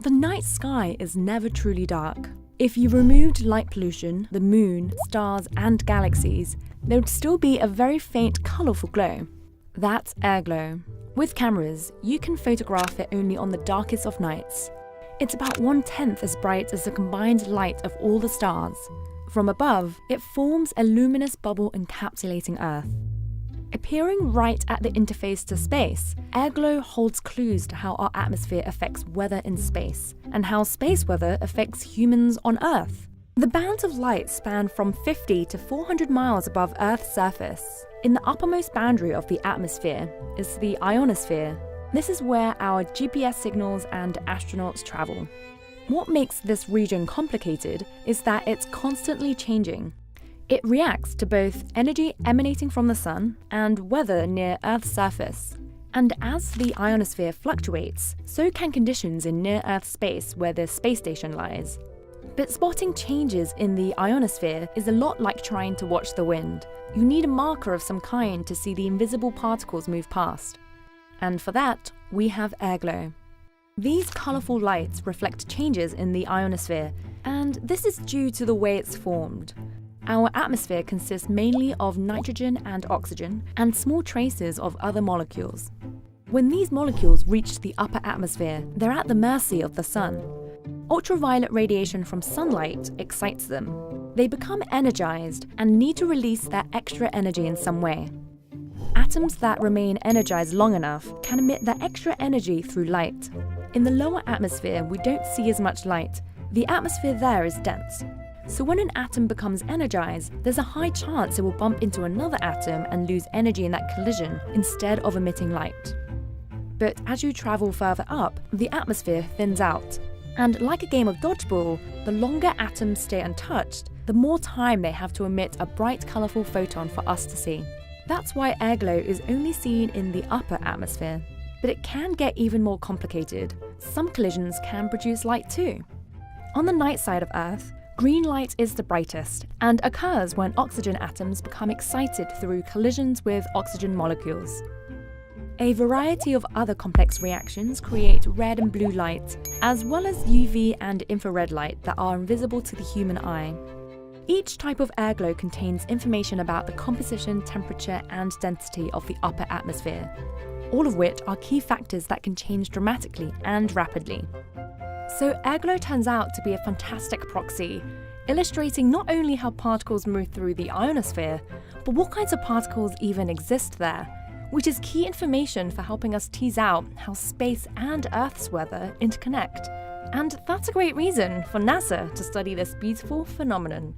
The night sky is never truly dark. If you removed light pollution, the moon, stars, and galaxies, there would still be a very faint, colourful glow. That's airglow. With cameras, you can photograph it only on the darkest of nights. It's about 1/10 as bright as the combined light of all the stars. From above, it forms a luminous bubble encapsulating Earth. Appearing right at the interface to space, airglow holds clues to how our atmosphere affects weather in space, and how space weather affects humans on Earth. The bands of light span from 50 to 400 miles above Earth's surface. In the uppermost boundary of the atmosphere is the ionosphere. This is where our GPS signals and astronauts travel. What makes this region complicated is that it's constantly changing. It reacts to both energy emanating from the sun and weather near Earth's surface. And as the ionosphere fluctuates, so can conditions in near-Earth space where the space station lies. But spotting changes in the ionosphere is a lot like trying to watch the wind. You need a marker of some kind to see the invisible particles move past. And for that, we have airglow. These colourful lights reflect changes in the ionosphere, and this is due to the way it's formed. Our atmosphere consists mainly of nitrogen and oxygen, and small traces of other molecules. When these molecules reach the upper atmosphere, they're at the mercy of the sun. Ultraviolet radiation from sunlight excites them. They become energized and need to release that extra energy in some way. Atoms that remain energized long enough can emit that extra energy through light. In the lower atmosphere, we don't see as much light. The atmosphere there is dense. So when an atom becomes energized, there's a high chance it will bump into another atom and lose energy in that collision instead of emitting light. But as you travel further up, the atmosphere thins out. And like a game of dodgeball, the longer atoms stay untouched, the more time they have to emit a bright, colourful photon for us to see. That's why airglow is only seen in the upper atmosphere. But it can get even more complicated. Some collisions can produce light too. On the night side of Earth, green light is the brightest and occurs when oxygen atoms become excited through collisions with oxygen molecules. A variety of other complex reactions create red and blue light, as well as UV and infrared light that are invisible to the human eye. Each type of airglow contains information about the composition, temperature, and density of the upper atmosphere, all of which are key factors that can change dramatically and rapidly. So airglow turns out to be a fantastic proxy, illustrating not only how particles move through the ionosphere, but what kinds of particles even exist there, which is key information for helping us tease out how space and Earth's weather interconnect. And that's a great reason for NASA to study this beautiful phenomenon.